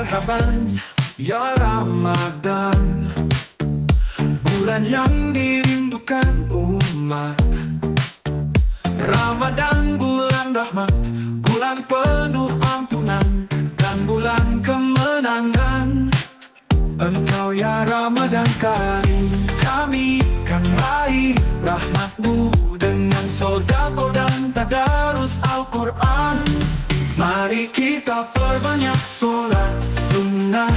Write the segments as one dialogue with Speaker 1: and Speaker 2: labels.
Speaker 1: marhaban ya Ramadan, bulan yang dirindukan umat. Ramadan bulan rahmat, bulan penuh ampunan, dan bulan kemenangan. Engkau ya Ramadan Karim, kami kan raih rahmatmu dengan sedekah dan tadarus Al-Quran. Mari kita perbanyak sholat sunnah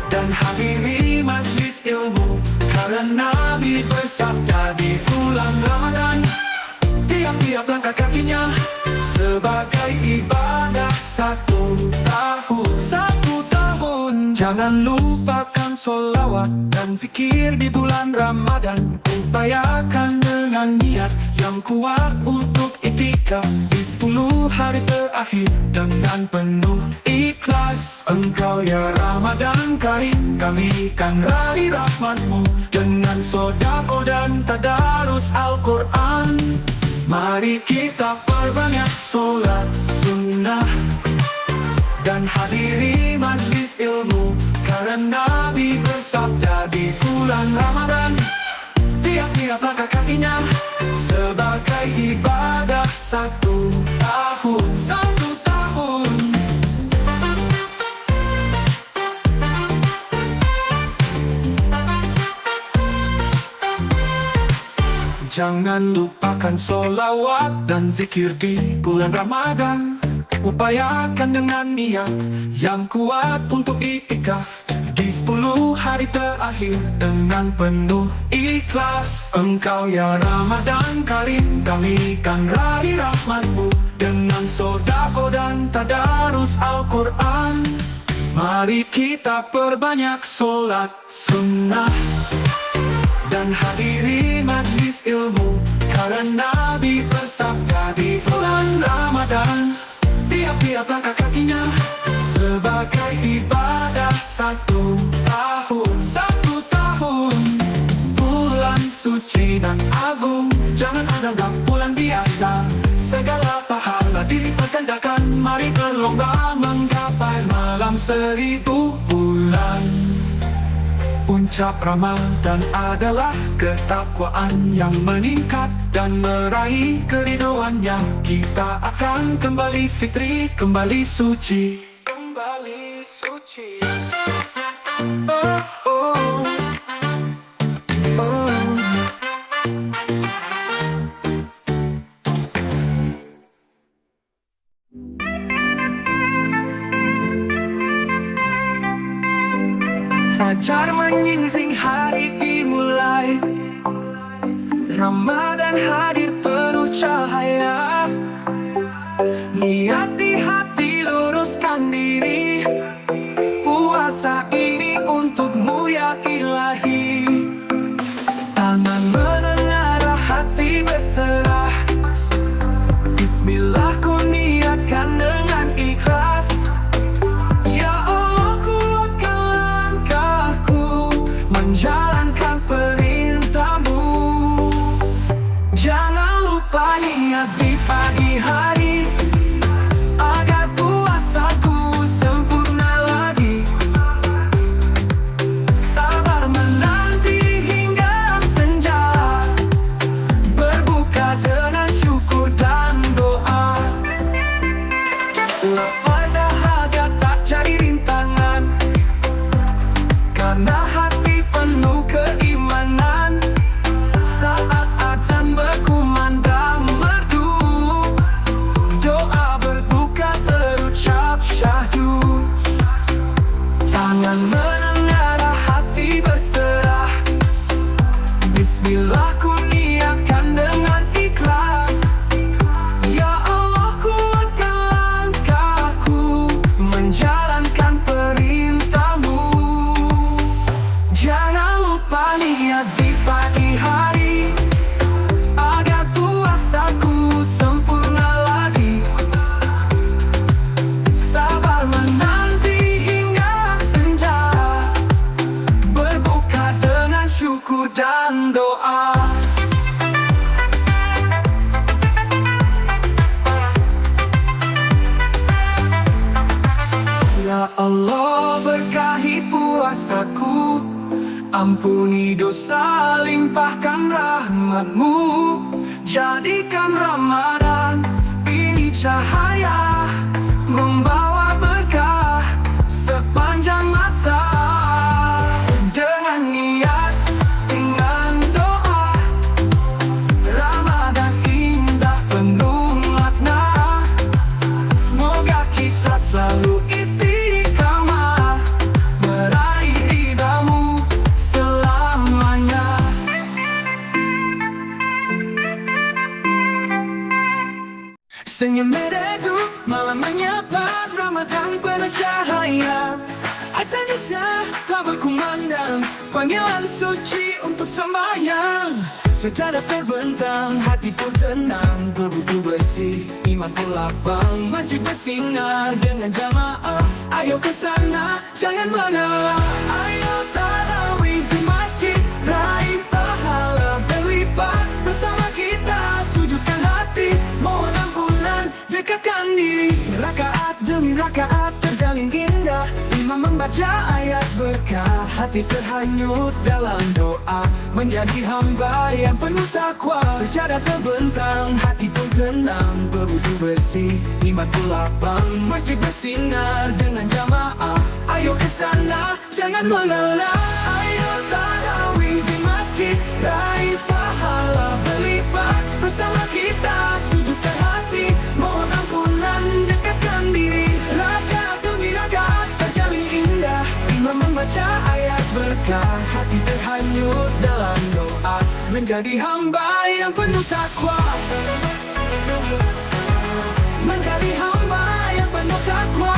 Speaker 1: dan hadiri majlis ilmu, karena Nabi bersabda di bulan Ramadan, tiap-tiap langkah kakinya sebagai ibadah satu tahun. Jangan lupakan sholawat dan zikir di bulan Ramadan. Upayakan dengan niat yang kuat untuk iktikaf di 10 hari terakhir dengan penuh ikhlas. Engkau ya Ramadan Karim, kami kan raih rahmatmu dengan sedekah dan tadarus Al-Quran. Mari kita perbanyak sholat sunnah dan hadiri majlis ilmu, karena Nabi bersabda di bulan Ramadan, tiap-tiap langkah kakinya sebagai ibadah satu tahun. Jangan lupakan sholawat dan zikir di bulan Ramadan. Upayakan dengan niat yang kuat untuk iktikaf di 10 hari terakhir dengan penuh ikhlas. Engkau ya Ramadan Karim, kami kan raih rahmatmu dengan sedekah dan tadarus Al-Quran. Mari kita perbanyak sholat sunnah dan hadiri majlis ilmu, karena Nabi bersabda di bulan Ramadan, tiap-tiap langkah kakinya sebagai ibadah satu tahun. Bulan suci dan agung, jangan anggap bulan biasa. Segala pahala dilipat gandakan, mari berlomba menggapai malam 1000 bulan. Puncak Ramadan adalah ketakwaan yang meningkat dan meraih keridhoannya. Kita akan kembali fitri, kembali suci. Oh. Fajar menyingsing, hari dimulai. Ramadan hadir penuh cahaya. Niat di hati, luruskan diri. Puasa ini untukmu ya Ilahi. Tangan menengadah, hati berserah. Bismillah ku niatkan dengan ikhlas. Menjalankan perintahmu. Jangan lupa niat di pagi hari, agar puasaku sempurna lagi. Sabar menang berkati puasaku, ampuni dosa, limpahkan rahmat-Mu. Jadikan Ramadan ini cahaya, membawa berkah sepanjang masa. Dengan niat, dengan doa, Ramadan indah penuh makna. Semoga kita selalu istiqamah, meraih ridha-Mu selamanya. Senyum meredup, malam menyapa, Ramadan penuh cahaya. Asal-asal tak berkumandang, panggilan suci untuk sembahyang. Sejadah terbentang, hati pun tenang, berwudu bersih, iman pun lapang. Masjid bersinar dengan jamaah, ayo ke sana, jangan mengalah. Ayo tarawih di masjid, raih pahala berlipat. Bersama kita sujudkan hati, mohon ampunan, dekatkan diri. Rakaat demi rakaat terjalin indah, imam membaca ayat berkah, hati terhanyut dalam doa, menjadi hamba yang penuh takwa. Sejadah terbentang, hati pun tenang, berwudu bersih, iman pun lapang. Masjid bersinar dengan jamaah, ayo ke sana, jangan mengalah. Ayo tarawih di masjid, raih pahala berlipat. Bersama kita sujudkan hati, mohon ampunan, dekatkan diri. Rakaat demi rakaat terjalin indah, imam membaca ayat berkah, hati terhanyut dalam doa, menjadi hamba yang penuh takwa. Menjadi hamba yang penuh takwa.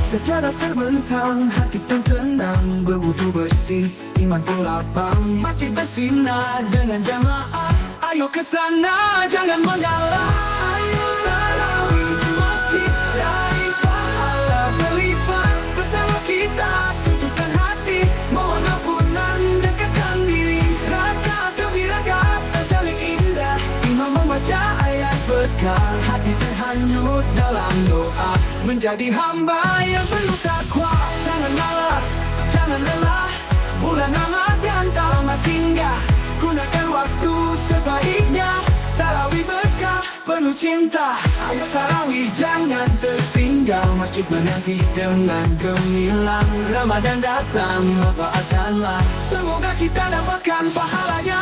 Speaker 1: Sejadah terbentang, hati pun tenang, berwudu bersih, iman pun lapang. Masjid bersinar dengan jamaah, ayo ke sana, jangan mengalah. Ayo tarawih di masjid, raih pahala berlipat. Bersama kita sujudkan hati, mohon ampunan, dekatkan diri. Rakaat demi rakaat terjalin indah, imam membaca ayat berkah, hati terhanyut dalam doa, menjadi hamba yang penuh takwa. Jangan malas, jangan lelah, bulan Ramadan tak lama singgah. Gunakan waktu sebaiknya, tarawih berkah penuh cinta. Ayo tarawih jangan tertinggal, masjid menanti dengan gemilang. Ramadan datang, manfaatkanlah, semoga kita dapatkan pahalanya.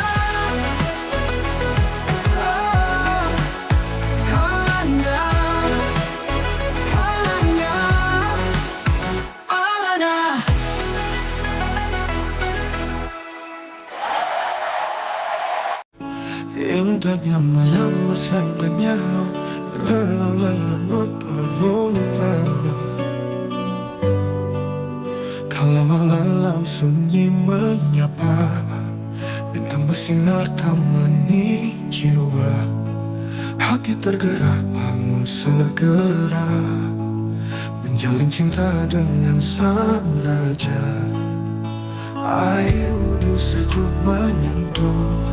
Speaker 2: Indahnya malam bersamanya, kalau malam sunyi menyapa, bintang bersinar temani jiwa. Hati tergerak bangun segera, menjalin cinta dengan sang raja. Air wudhu sejuk menyentuh,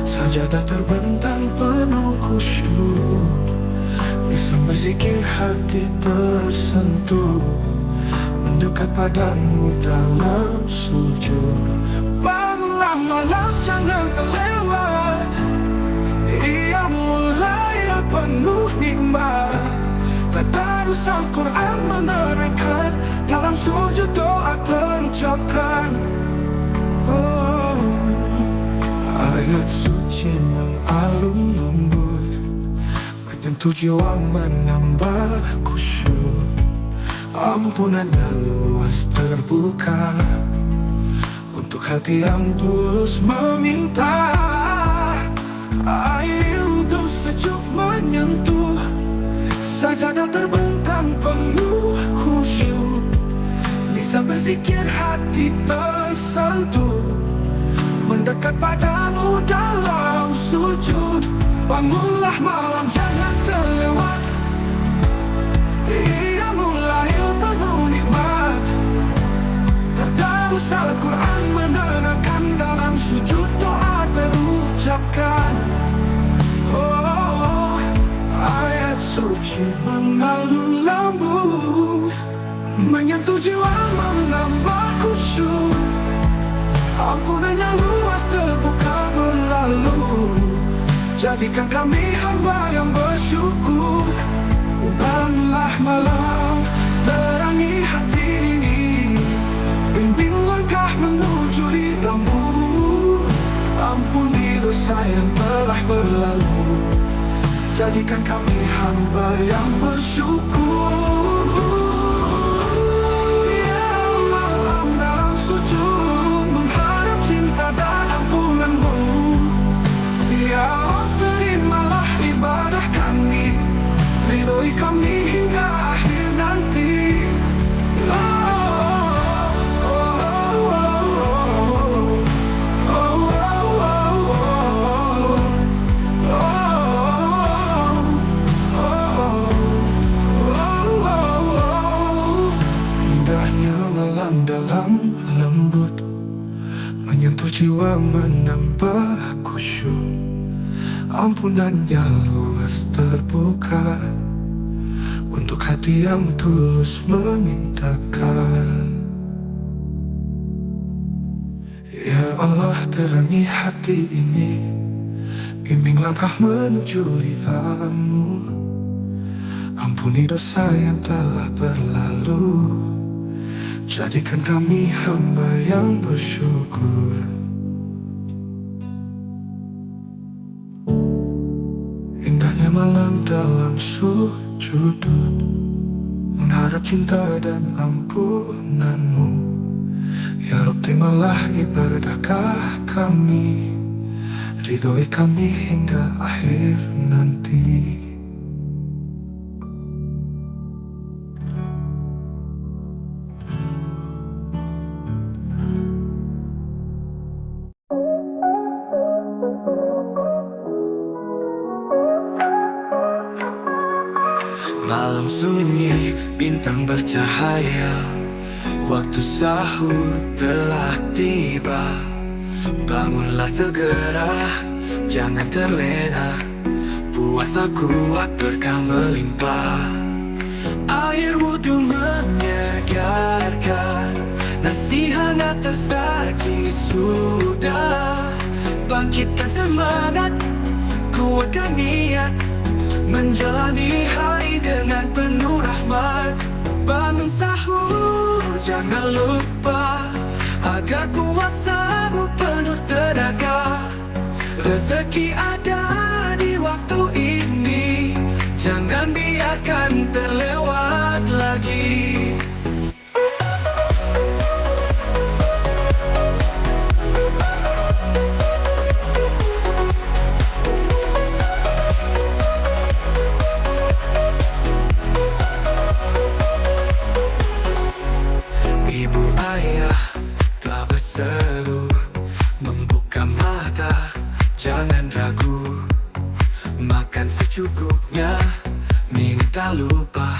Speaker 2: sajadah terbentang penuh khusyuk. Bisa berzikir hati tersentuh, mendekat padamu dalam sujud. Bangunlah malam jangan terlewat, ia mulai penuh nikmat. Tadarus Al-Quran menerangkan, dalam sujud doa terucapkan. Ayat suci mengalun lembut, bertentu jiwa menambah khusyuk. Ampunannya luas terbuka, untuk hati yang tulus meminta. Air wudhu sejuk menyentuh, sajadah terbentang penuh khusyuk. Bisa berzikir hati tersentuh, mendekat padamu dalam sujud. Bangunlah malam jangan terlewat, ia mulai penuh nikmat. Tadarus Al-Quran menerangkan, dalam sujud doa terucapkan. Oh, ayat suci mengalir menyentuh jiwa menambah khusyuk. Ampunan yang luas terbuka berlalu, jadikan kami hamba yang bersyukur. Ubahlah malam, terangi hati ini, bimbing langkah menuju ridhamu. Ampuni dosa yang telah berlalu, jadikan kami hamba yang bersyukur. Ya malam dalam sujud mengharap cinta dan ampunanmu. Ya Allah, terimalah ibadah kami, ridhoi kami hingga akhir nanti. Indahnya malam dalam lembut, menyentuh jiwa menambah khusyuk. Ampunannya luas terbuka, untuk hati yang tulus memintakan. Ya Allah, terangi hati ini, bimbing langkah menuju ridhamu. Ampuni dosa yang telah berlalu, jadikan kami hamba yang bersyukur. Indahnya malam dalam sujud, mengharap cinta dan ampunanmu. Ya Rabb, terimalah ibadah kami, ridhoi kami hingga akhir nanti.
Speaker 1: Malam sunyi, bintang bercahaya, waktu sahur telah tiba. Bangunlah segera, jangan terlena, puasa kuat berkah melimpah. Air wudhu menyegarkan, nasi hangat tersaji sudah. Bangkitkan semangat, kuatkan niat, menjalani hari dengan penuh rahmat. Bangun sahur, jangan lupa, agar puasamu penuh tenaga. Rezeki ada di waktu ini, jangan biarkan terlewat lagi. Ibu ayah telah berseru, membuka mata, jangan ragu. Makan secukupnya, minum tak lupa,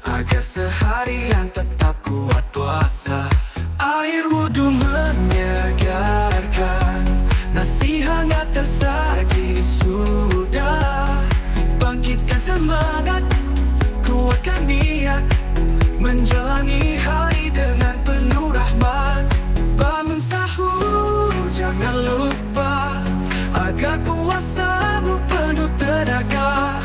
Speaker 1: agar seharian tetap kuat puasa. Air wudhu menyegarkan, nasi hangat tersaji sudah. Bangkitkan semangat, kuatkan niat, menjalani hari dengan penuh rahmat. Bangun sahur, jangan lupa, agar puasamu penuh tenaga.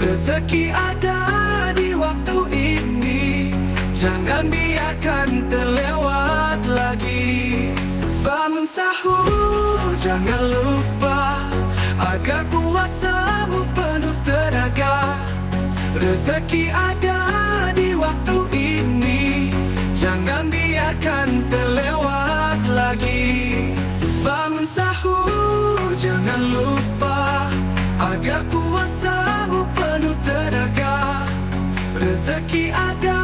Speaker 1: Rezeki ada di waktu ini, jangan biarkan terlewat lagi. Bangun sahur, jangan lupa, agar puasamu penuh tenaga. Rezeki ada di waktu ini, jangan biarkan terlewat lagi. Bangun sahur, jangan lupa, agar puasamu penuh tenaga. Rezeki ada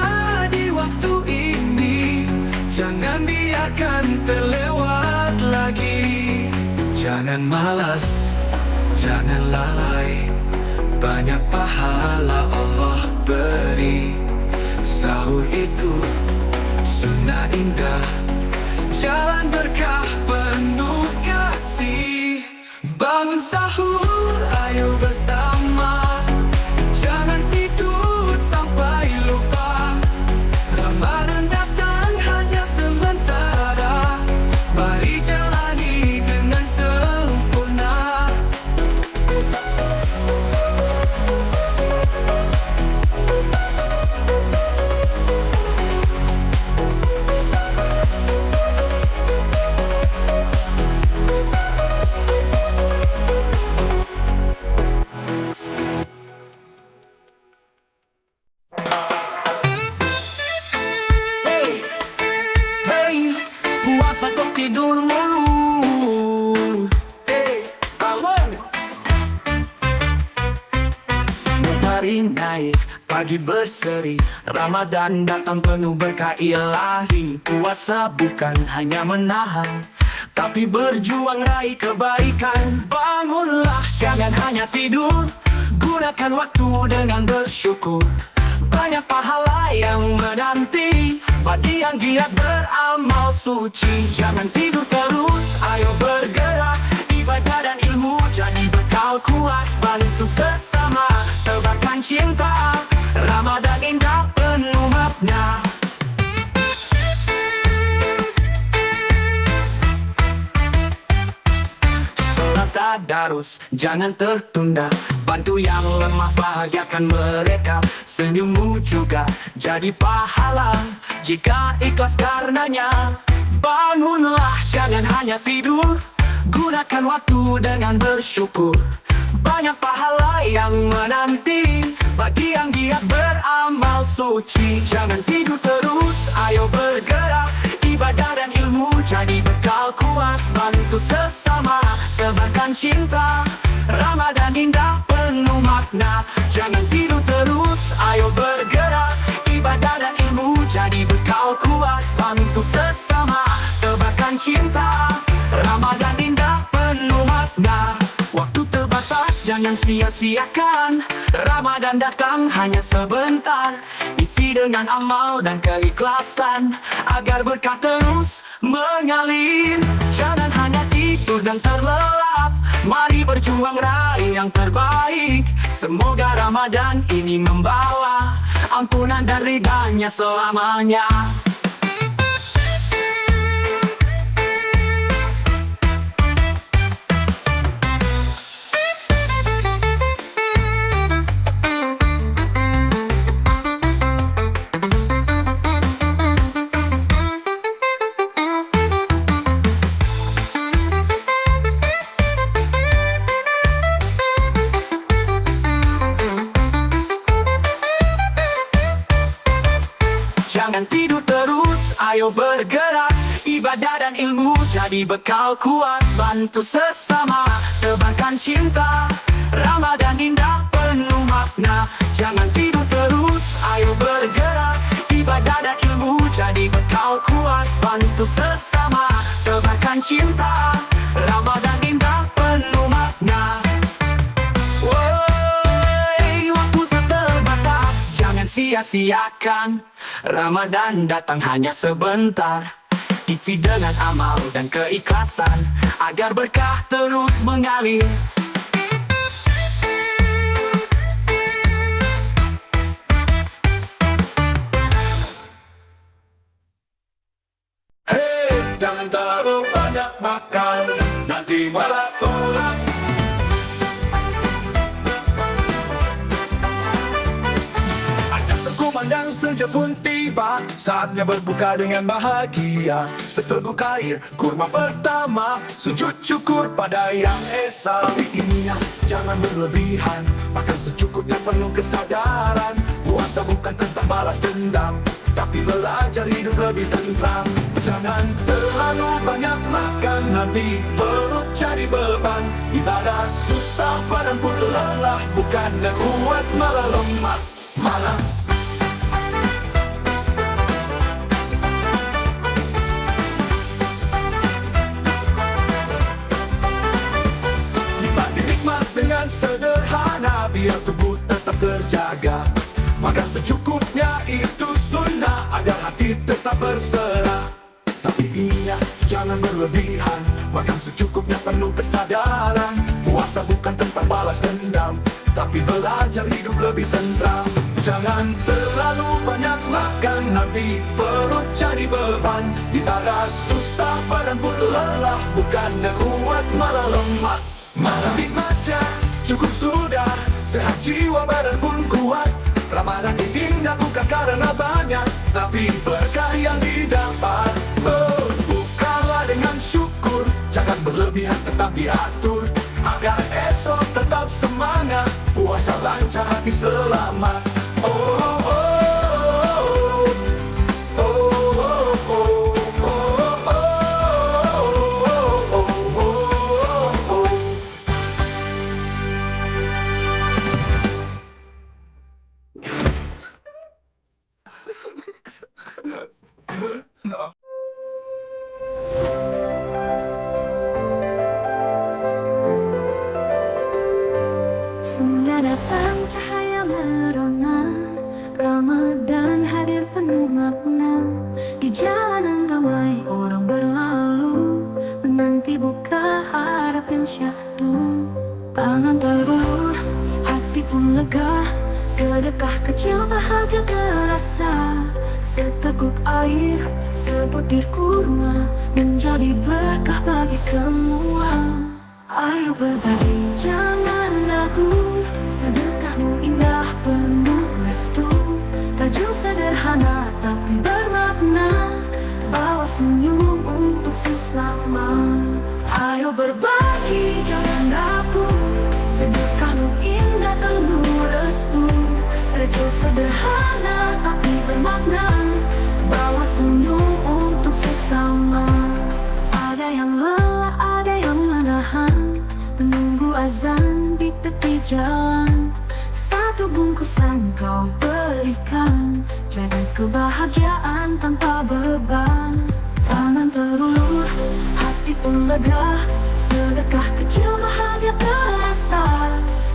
Speaker 1: di waktu ini, jangan biarkan terlewat lagi. Jangan malas, jangan lalai, banyak pahala Allah beri. Sahur itu sunnah indah, jalan berkah penuh kasih. Bangun sahur, ayo bersama, jangan tidur sampai lupa. Ramadan jadi berseri. Ramadan datang penuh berkah ilahi. Puasa bukan hanya menahan, tapi berjuang raih kebaikan. Bangunlah, jangan hanya tidur. Gunakan waktu dengan bersyukur. Banyak pahala yang menanti bagi yang giat beramal suci. Jangan tidur terus, ayo bergerak. Ibadah dan ilmu jadi bekal kuat. Bantu sesama, tebarkan cinta. Ramadan indah penuh makna. Sholat tadarus, jangan tertunda. Bantu yang lemah, bahagiakan mereka. Senyummu juga jadi pahala jika ikhlas karenanya. Bangunlah, jangan hanya tidur. Gunakan waktu dengan bersyukur. Banyak pahala yang menanti bagi yang giat beramal suci. Jangan tidur terus, ayo bergerak. Ibadah dan ilmu jadi bekal kuat. Bantu sesama, tebarkan cinta. Ramadan indah penuh makna. Jangan tidur terus, ayo bergerak. Ibadah dan ilmu jadi bekal kuat. Bantu sesama, tebarkan cinta. Ramadan indah penuh makna. Waktu terbatas, jangan sia-siakan. Ramadan datang hanya sebentar. Isi dengan amal dan keikhlasan, agar berkah terus mengalir. Jangan hanya tidur dan terlelap. Mari berjuang raih yang terbaik. Semoga Ramadan ini membawa ampunan dan ridhanya selamanya. Jangan tidur terus, ayo bergerak. Ibadah dan ilmu jadi bekal kuat. Bantu sesama, tebarkan cinta. Ramadan indah penuh makna. Jangan tidur terus, ayo bergerak. Ibadah dan ilmu jadi bekal kuat. Bantu sesama, tebarkan cinta. Ramadan indah penuh makna. Waktu terbatas, jangan sia-siakan. Ramadan datang hanya sebentar. Isi dengan amal dan keikhlasan, agar berkah terus mengalir.
Speaker 2: Hei, jangan terlalu banyak makan, nanti malah sholat. Ajak berkumandang senja pun tiba, saatnya berbuka dengan bahagia. Seteguk air, kurma pertama, sujud syukur pada yang esa. Tapi ingat, jangan berlebihan, makan secukupnya penuh kesadaran. Puasa bukan tentang balas dendam, tapi belajar hidup lebih tentram. Jangan terlalu banyak makan, nanti perut jadi beban. Ibadah susah, badan pun lelah, bukannya kuat malah lemas, malas. Nikmati nikmat dengan sederhana, biar tubuh tetap terjaga. Makan secukupnya itu sunnah, agar hati tetap berserah. Tapi ingat, jangan berlebihan, makan secukupnya penuh kesadaran. Puasa bukan tentang balas dendam, tapi belajar hidup lebih tentram. Jangan terlalu banyak makan, nanti perut jadi beban. Ibadah susah, badan pun lelah, bukannya kuat malah lemas. Malah nikmatnya cukup sudah, sehat jiwa badan pun kuat. Ramadan ini indah bukan karena banyak, tapi berkah yang didapat. Berbukalah dengan syukur, jangan berlebihan tetap diatur, agar esok tetap semangat, puasa lancar hati selamat. Oh, oh, oh, oh, oh, oh, oh, oh.
Speaker 3: Sudah datang cahaya merona, Ramadan hadir penuh makna. Di jalanan ramai orang berlalu, menanti buka harap yang syahdu. Tangan terulur, hati pun lega, sedekah kecil bahagia terasa. Seteguk air, sebutir kurma, menjadi berkah bagi semua. Ayo berbagi, jangan ragu, sedekahmu indah penuh restu. Tajul sederhana tapi bermakna, bawa senyum untuk sesama. Ayo berbagi, jangan ragu, sedekahmu indah penuh restu. Tajul sederhana tapi bermakna, bawa senyum untuk sesama. Ada yang lelah, ada yang menahan, menunggu azan di tepi jalan. Satu bungkusan kau berikan, jadi kebahagiaan tanpa beban. Tangan terulur, hati pun lega, sedekah kecil bahagia terasa.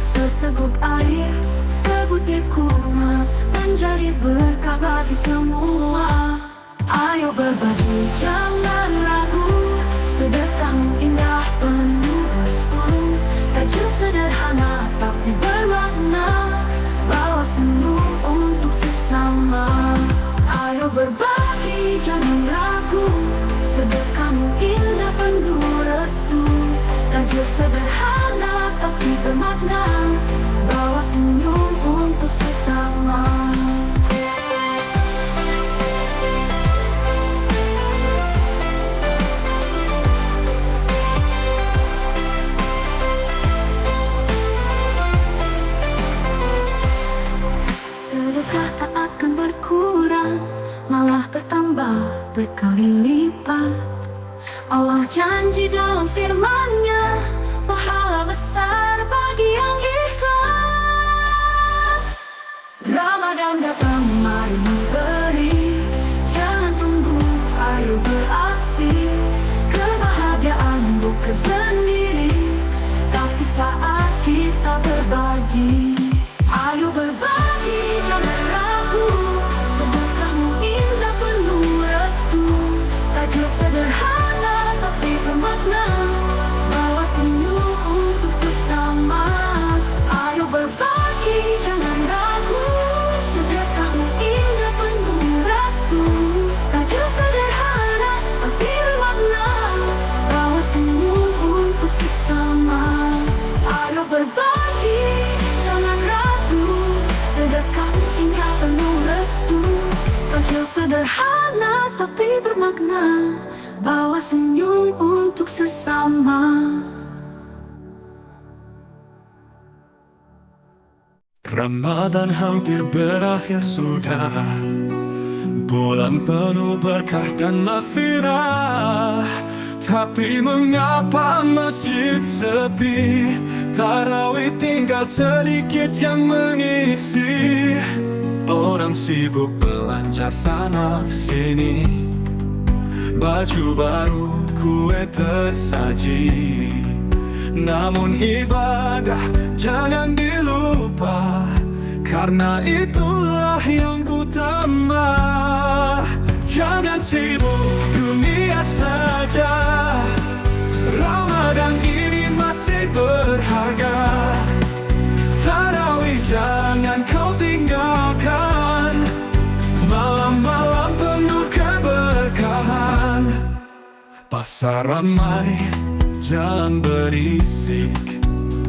Speaker 3: Seteguk air, sebutir kurma, menjadi berkah bagi semua. Ayo berbagi, jangan ragu, sedekahmu indah penuh restu. Tajul sederhana tapi bermakna, bawa senyum untuk sesama. Ayo berbagi, jangan ragu, sedekahmu indah penuh restu. Tajul sederhana tapi bermakna, bawa senyum untuk sesama. Sedekah tak akan berkurang, malah bertambah berkali lipat. Allah janji dalam firman-Nya, pahala besar bagi yang ikhlas. Ramadan datang, mari memberi, jangan tunggu, ayo beraksi. Kebahagiaan bukan sendiri, tapi saat kita berbagi. Ayo berbagi, jangan ragu, sedekahmu indah penuh restu. Tajul sederhana tapi bermakna, bawa senyum untuk sesama. Ayo berbagi, jangan ragu, sedekahmu indah penuh restu. Tajul sederhana tapi bermakna, bawa senyum untuk sesama. Ayo berbagi, jangan ragu, sedekahmu indah penuh restu. Tajul sederhana tapi bermakna, bawa senyum untuk sesama.
Speaker 2: Ramadan hampir berakhir sudah, bulan penuh berkah dan maghfirah. Tapi mengapa masjid sepi, tarawih tinggal sedikit yang mengisi. Orang sibuk belanja sana sini, baju baru, kue tersaji. Namun ibadah jangan dilupa, karena itulah yang utama. Jangan sibuk dunia saja, Ramadan ini masih berharga. Tarawih jangan kau tinggalkan, malam-malam penuh keberkahan. Pasar ramai, jalan berisik,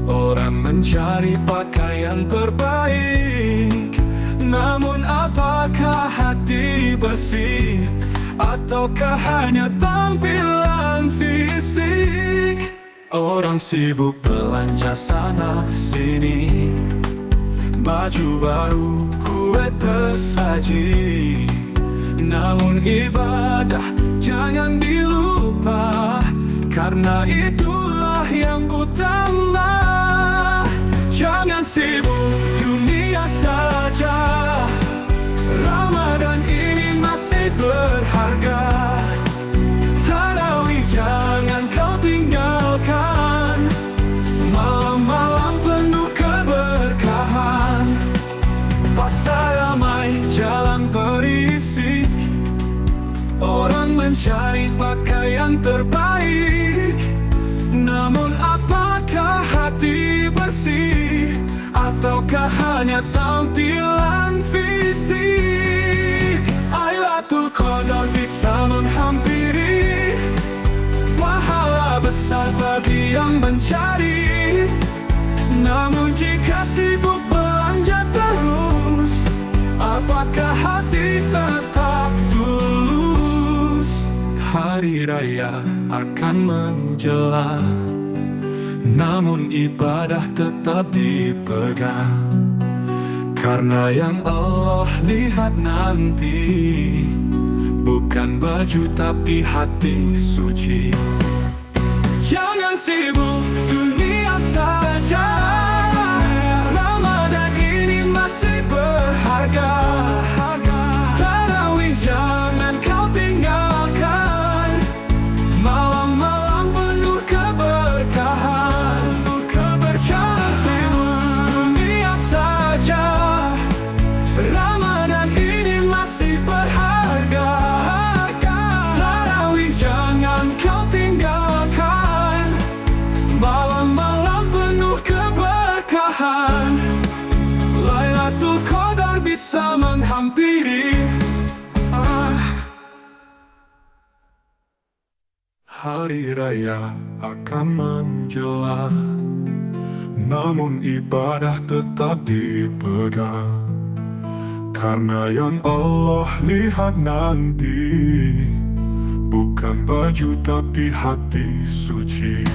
Speaker 2: orang mencari pakaian terbaik. Namun apakah hati bersih, ataukah hanya tampilan fisik? Orang sibuk belanja sana sini, baju baru, kue tersaji. Namun ibadah jangan dilupa, karena itulah yang utama. Jangan sibuk dunia saja, Ramadan ini masih mencari pakaian terbaik. Namun apakah hati bersih, ataukah hanya tampilan fisik? Lailatul Qadar bisa menghampiri, pahala besar bagi yang mencari. Namun jika sibuk belanja terus, apakah hati tetap tulus? Hari raya akan menjelang, namun ibadah tetap dipegang. Karena yang Allah lihat nanti bukan baju tapi hati suci. Jangan sibuk dunia saja, Ramadan ini masih berharga. Tarawih jangan kau tinggalkan, malam-malam penuh keberkahan. Jangan sibuk dunia saja, Ramadan ini masih berharga. Tarawih jangan kau tinggalkan, malam-malam penuh keberkahan. Lailatul Qadar bisa menghampiri. Hari raya akan menjelang, namun ibadah tetap dipegang. Karena yang Allah lihat nanti bukan baju tapi hati suci.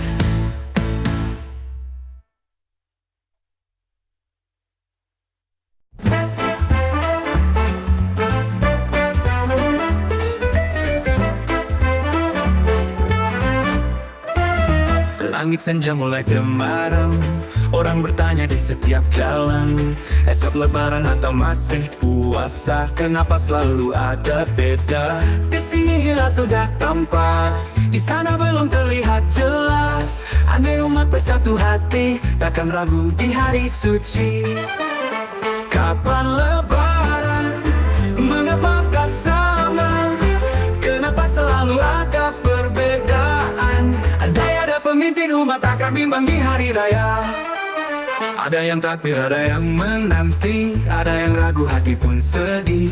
Speaker 2: Langit senja mulai temaram, orang bertanya di setiap jalan, esok lebaran atau masih puasa? Kenapa selalu ada beda? Di sini hilal sudah tampak, di sana belum terlihat jelas. Andai umat bersatu hati, takkan ragu di hari suci. Kapan lebaran? Mengapa tak sama? Kenapa selalu ada perbedaan? Ada pemimpin umat akan bimbang di hari raya. Ada yang takbir, ada yang menanti, ada yang ragu, hati pun sedih.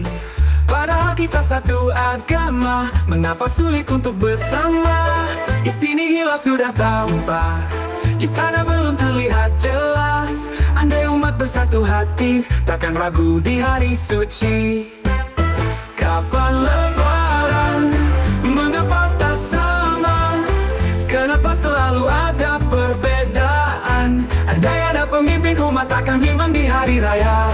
Speaker 2: Padahal kita satu agama, mengapa sulit untuk bersama? Di sini hilal sudah tampak, di sana belum terlihat jelas. Andai umat bersatu hati, takkan ragu di hari suci. Kapan lebaran? Mengapa tak sama? Kenapa selalu ada perbedaan? Ada pemimpin umat akan bimbang di hari raya.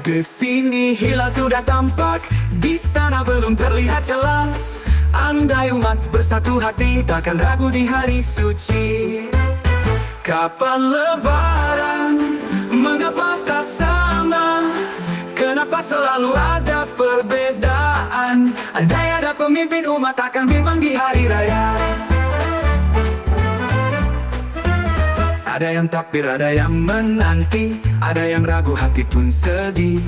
Speaker 2: Di sini hilal sudah tampak, di sana belum terlihat jelas. Andai umat bersatu hati, takkan ragu di hari suci. Kapan lebaran? Mengapa tak sama? Kenapa selalu ada perbedaan? Andai ada pemimpin umat akan bimbang di hari raya. Ada yang takbir, ada yang menanti, ada yang ragu, hati pun sedih.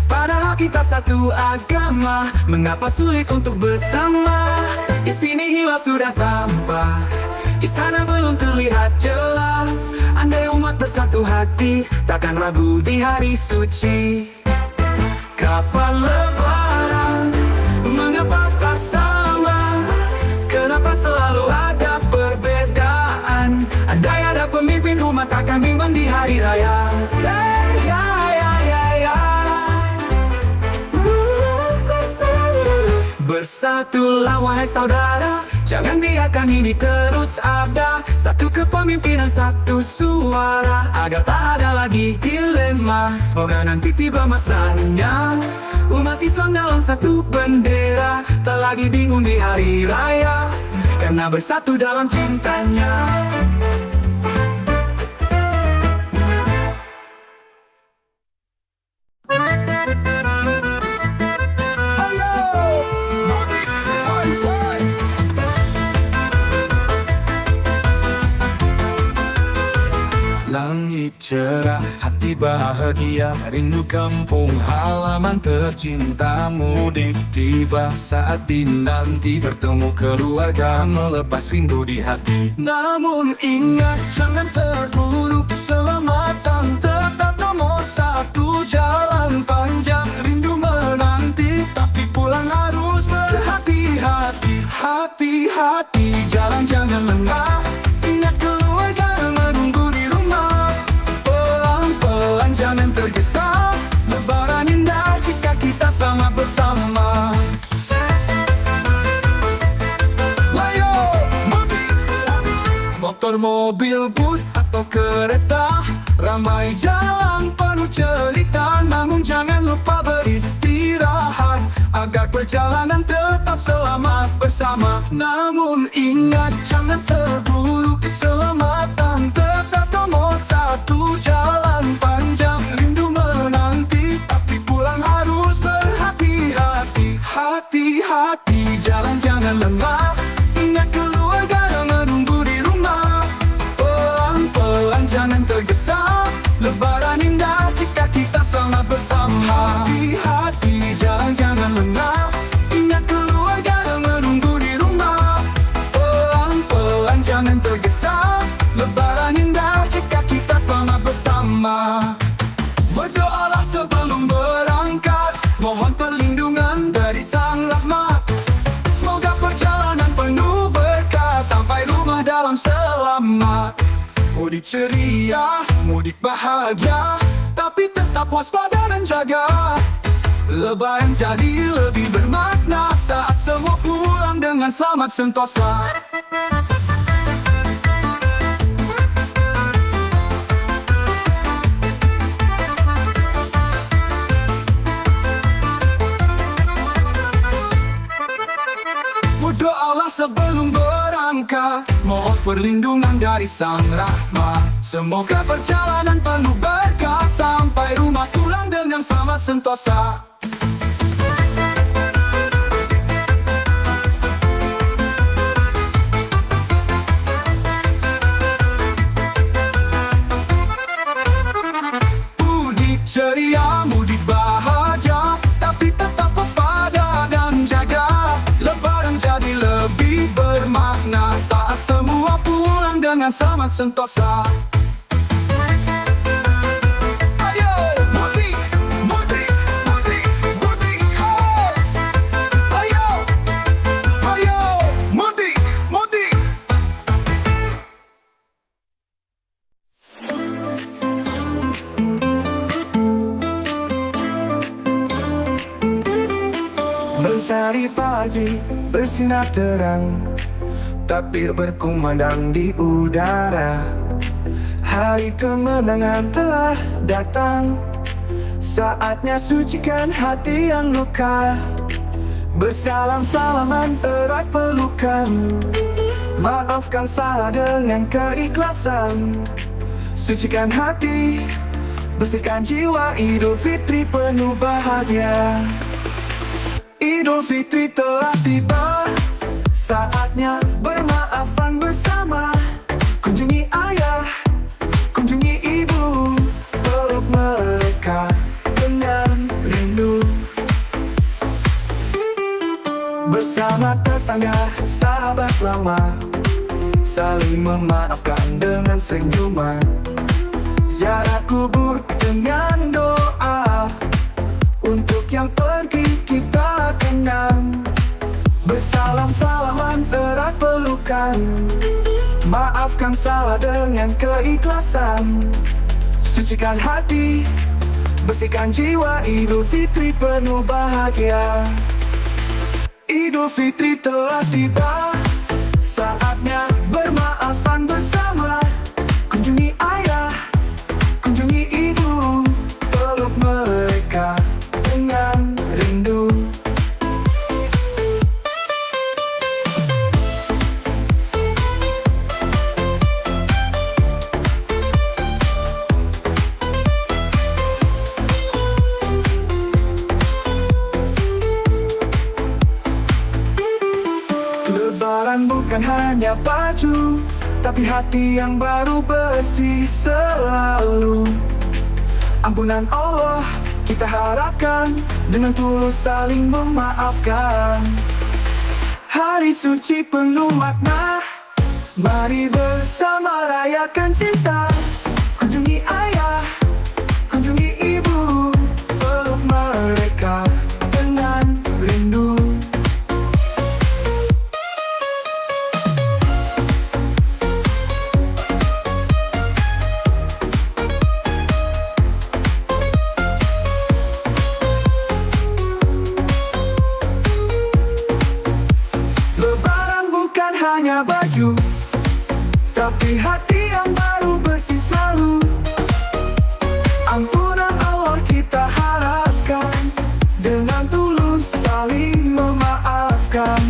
Speaker 2: Padahal kita satu agama, mengapa sulit untuk bersama? Di sini hilal sudah tampak, di sana belum terlihat jelas. Andai umat bersatu hati, takkan ragu di hari suci. Kapan lebaran? Mengapa tak sama? Kenapa selalu ada perbedaan? Andai ada pemimpin umat akan bimbang di hari raya. Bersatulah wahai saudara, jangan biarkan ini terus ada. Satu kepemimpinan, satu suara, agar tak ada lagi dilema. Semoga nanti tiba masanya, umat Islam dalam satu bendera, tak lagi bingung di hari raya, karena bersatu dalam cintanya.
Speaker 1: Langit cerah, hati bahagia, rindu kampung halaman tercinta. Mudik tiba saat dinanti, bertemu keluarga melepas rindu di hati. Namun ingat jangan terburuk, keselamatan tetap nomor satu. Jalan panjang rindu menanti, tapi pulang harus berhati-hati. Hati-hati, jalan jangan lengah, ingat keluarga menunggu di rumah. Pelan-pelan jangan tergesa, lebaran indah jika kita sama bersama. Layo, mudik. Motor, mobil, bus, atau kereta, ramai jalan penuh cerita. Namun jangan lupa beristirahat, agar perjalanan tetap selamat bersama. Namun ingat jangan terburuk, keselamatan tetap nomor satu. Jalan panjang rindu menanti, tapi pulang harus berhati-hati. Hati-hati, jalan jangan lengah, ingat keluarga yang menunggu di rumah. Pelan-pelan jangan tergesa, lebaran indah jika kita sama bersama. Hati-hati, jalan jangan lengah, ingat keluarga yang menunggu di rumah. Pelan-pelan jangan tergesa, lebaran indah jika kita sama bersama. Berdoalah sebelum berangkat, mohon perlindungan dari Sang Rahmat. Semoga perjalanan penuh berkah, sampai rumah dalam selamat. Mudik ceria, mudik bahagia, tapi tetap waspada dan jaga. Lebaran jadi lebih bermakna saat semua pulang dengan selamat sentosa. Berdoalah sebelum berangkat, mohon perlindungan dari Sang Rahmat. Semoga perjalanan penuh berkah, sampai rumah pulang dengan selamat sentosa. Mudik ceria, mudik bahagia, tapi tetap waspada dan jaga. Lebaran jadi lebih bermakna saat semua pulang dengan selamat sentosa. Ayo, mudik, mudik, mudik, mudik, ho! Ayo, ayo, mudik, mudik.
Speaker 2: Mentari pagi bersinar terang, takbir berkumandang di udara. Hari kemenangan telah datang, saatnya sucikan hati yang luka. Bersalam-salaman erat pelukan, maafkan salah dengan keikhlasan. Sucikan hati, bersihkan jiwa, Idul Fitri penuh bahagia. Idul Fitri telah tiba, saatnya bermaafan bersama. Kunjungi ayah, kunjungi ibu, peluk mereka dengan rindu. Bersama tetangga, sahabat lama, saling memaafkan dengan senyuman. Ziarah kubur dengan doa, untuk yang pergi kita kenang. Bersalam-salaman erat pelukan, maafkan salah dengan keikhlasan. Sucikan hati, bersihkan jiwa, Idul Fitri penuh bahagia. Idul Fitri telah tiba, saatnya bermaafan bersama. Kunjungi ayah, kunjungi ibu, peluk mereka dengan rindu. Lebaran bukan hanya baju, tapi hati yang baru bersih selalu. Ampunan Allah kita harapkan, dengan tulus saling memaafkan. Hari suci penuh makna, mari bersama rayakan cinta. Kunjungi ayah, kunjungi ibu, peluk mereka dengan rindu. Lebaran bukan hanya baju, tapi hati yang baru bersih selalu. Ampunan Allah kita harapkan, dengan tulus saling memaafkan.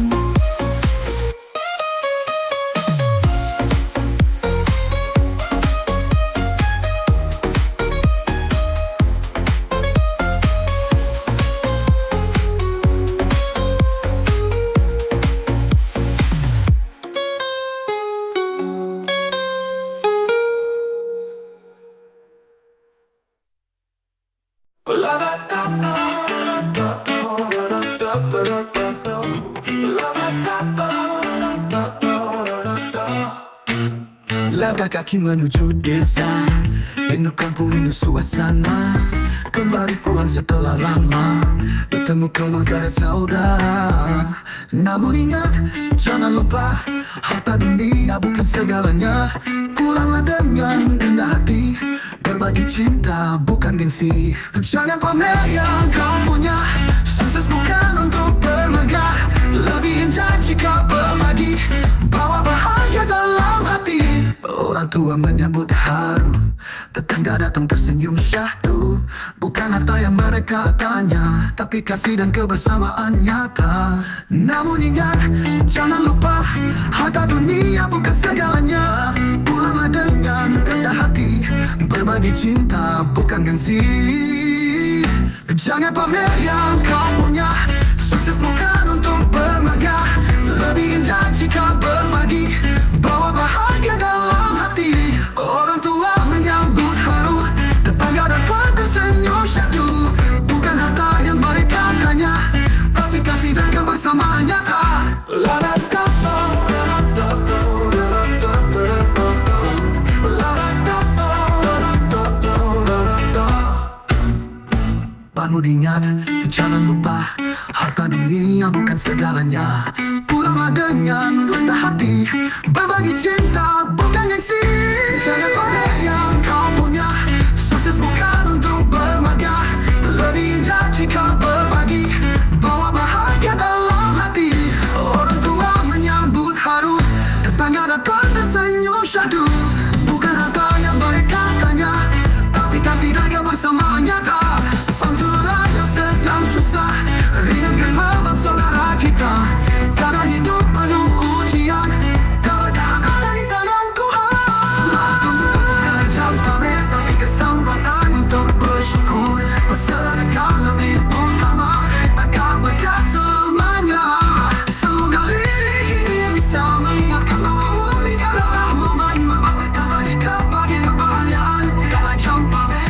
Speaker 2: Langkah kaki menuju desa, rindu kampung, rindu suasana. Kembali pulang setelah lama, bertemu keluarga dan saudara. Namun ingat, jangan lupa, harta dunia bukan segalanya. Pulanglah dengan rendah hati, berbagi cinta bukan gengsi. Jangan pamer yang kau punya, sukses bukan untuk bermegah. Lebih indah jika berbagi, bawa bahagia dalam hati. Orang tua menyambut haru, tetangga datang tersenyum syahdu. Bukan harta yang mereka tanya, tapi kasih dan kebersamaan nyata. Namun ingat, jangan lupa, harta dunia bukan segalanya. Pulanglah dengan rendah hati, berbagi cinta bukan gengsi. Jangan pamer yang kau punya, sukses bukan untuk bermegah. Lebih indah jika berbagi, bawa bahagia dalam hati. Orang tua menyambut haru, tetangga dapat tersenyum syahdu. Bukan harta yang mereka tanya, tapi kasih dan kebersamaan nyata. Bangun ingat, jangan lupa, harta dunia bukan segalanya. Pulanglah dengan rendah hati, berbagi cinta bukan gengsi. Jangan pamer yang kau punya, sukses bukan untuk bermegah. Lebih indah jika berbagi, bawa bahagia dalam hati. Orang tua menyambut haru, tetangga dapat tersenyum syahdu. Bukan harta yang mereka tanya, tapi kasih dan kebersamaan nyata. Untuk yang sedang susah, ringankan beban saudara kita. Karena hidup penuh ujian, keberkahan ada di tangan Tuhan. Bukan jauh pamer, tapi kesempatan untuk bersyukur. Bersedekah lebih utama, agar berkah selamanya. Semoga lirik ini bisa mengingatkan bahwa kita adalah momen memberikan bagi kebahagiaan, bukanlah jauh pamer.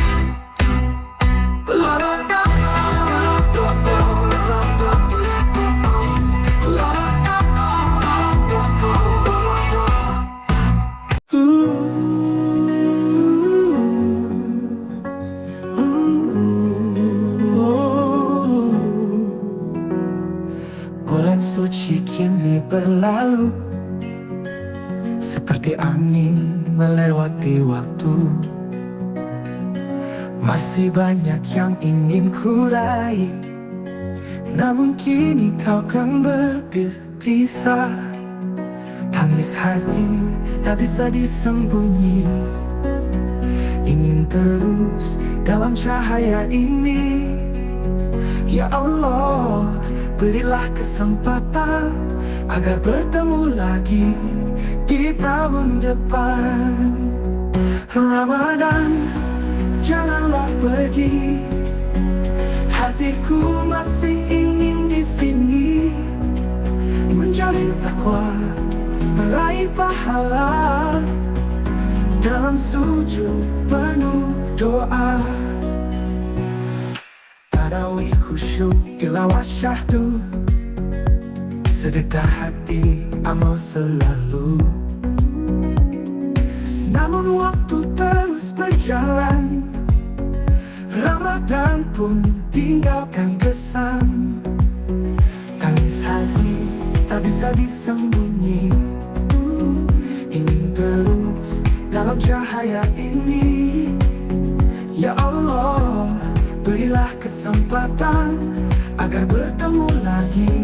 Speaker 1: Bulan suci kini berlalu, seperti angin melewati waktu. Masih banyak yang ingin ku raih, namun kini kau kan berpisah. Tangis hati tak bisa disembunyi, ingin terus dalam cahaya ini. Ya Allah, berilah kesempatan agar bertemu lagi di tahun depan. Ramadan, janganlah pergi, hatiku masih ingin di sini menjalin takwa, meraih meraih pahala dalam sujud penuh doa. Tarawih khusyuk tilawah syahdu, sedekah hati amal selalu. Namun waktu terus berjalan, Ramadan pun tinggalkan kesan. Tangis hati tak bisa disembunyi, ingin terus dalam cahaya ini. Ya Allah, berilah kesempatan agar bertemu lagi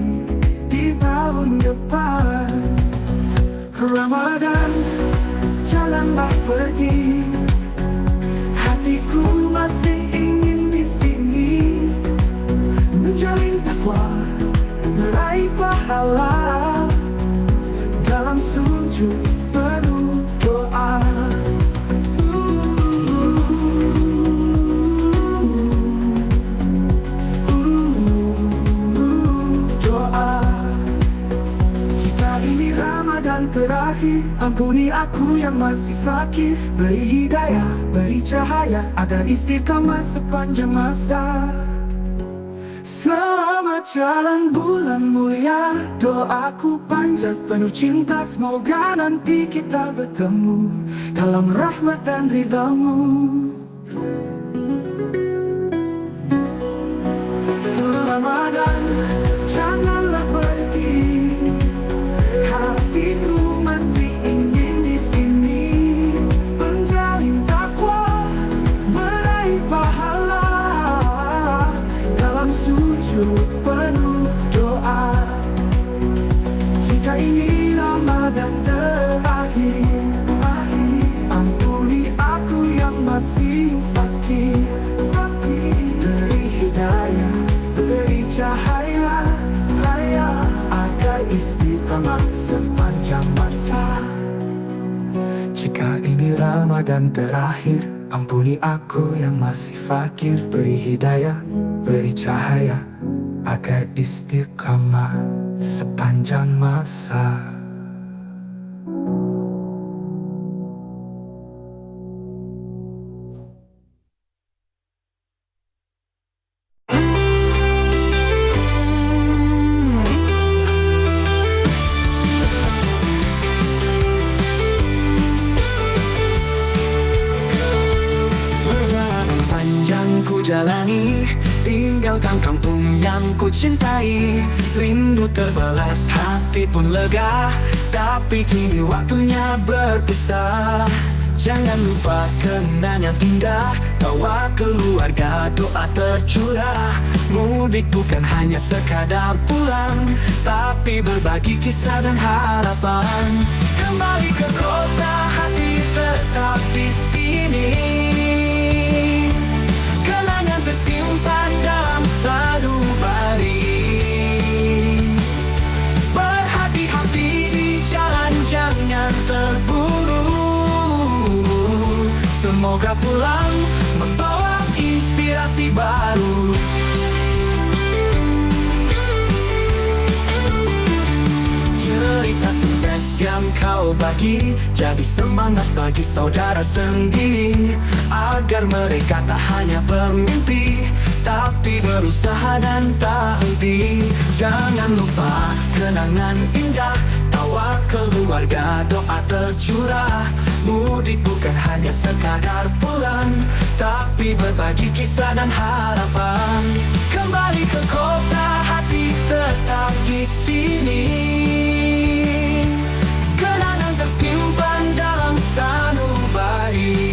Speaker 1: di tahun depan. Ramadan janganlah pergi, hatiku masih ingin di sini, menjalin takwa, meraih pahala dalam sujud penuh doa. Terakhir, ampuni aku yang masih fakir, beri hidayah, beri cahaya agar istiqamah sepanjang masa. Selamat jalan bulan mulia, doaku panjat penuh cinta, semoga nanti kita bertemu dalam rahmat dan ridhamu. Ramadan janganlah pergi, hatiku masih ingin di sini, menjalin takwa, meraih pahala dalam sujud penuh doa. Jika ini Ramadan terakhir, ampuni aku yang masih fakir, beri hidayah, beri cahaya agar istiqamah sepanjang masa. Jika ini Ramadan terakhir, ampuni aku yang masih fakir, beri hidayah, beri cahaya agar istiqamah sepanjang masa. Jalani, tinggalkan kampung yang ku cintai. Rindu terbalas, hati pun lega, tapi kini waktunya berpisah. Jangan lupa kenangan indah, tawa keluarga, doa tercurah. Mudik bukan hanya sekadar pulang, tapi berbagi kisah dan harapan. Kembali ke kota, hati tetap di sini, tersimpan dalam sanubari. Berhati-hati di jalan, jangan terburu. Semoga pulang membawa inspirasi baru. Cerita sukses yang kau bagi jadi semangat bagi saudara sendiri, agar mereka tak hanya bermimpi, tapi berusaha dan tak henti. Jangan lupa kenangan indah, tawa keluarga, doa tercurah. Mudik bukan hanya sekadar pulang, tapi berbagi kisah dan harapan. Kembali ke kota, hati tetap di sini, kenangan tersimpan dalam sanubari.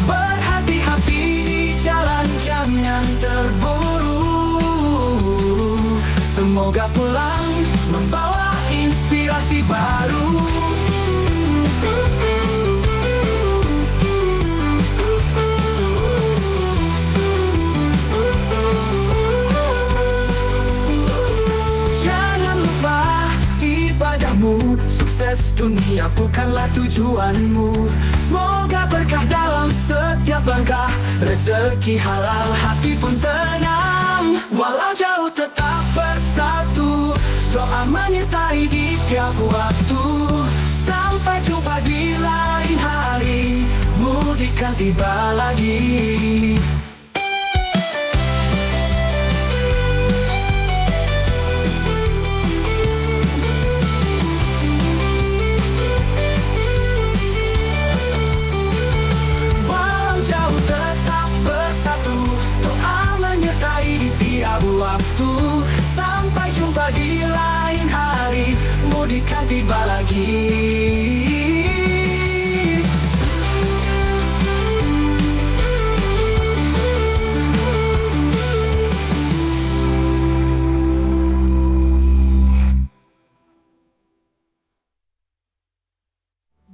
Speaker 1: Berhati-hati di jalan, jangan terburu. Semoga pulang membawa inspirasi baru. Sukses dunia bukanlah tujuanmu. Semoga berkah dalam setiap langkah, rezeki halal, hati pun tenang. Walau jauh tetap bersatu, doa menyertai di tiap waktu. Sampai jumpa di lain hari, mudik kan tiba lagi. Walau jauh tetap bersatu, doa menyertai di tiap waktu. Sampai jumpa di lain hari, mudik kan tiba lagi.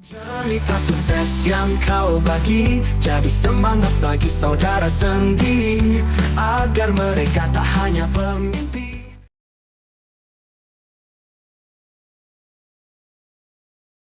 Speaker 1: Cerita sukses yang kau bagi jadi semangat bagi saudara sendiri, agar mereka tak hanya pemimpin.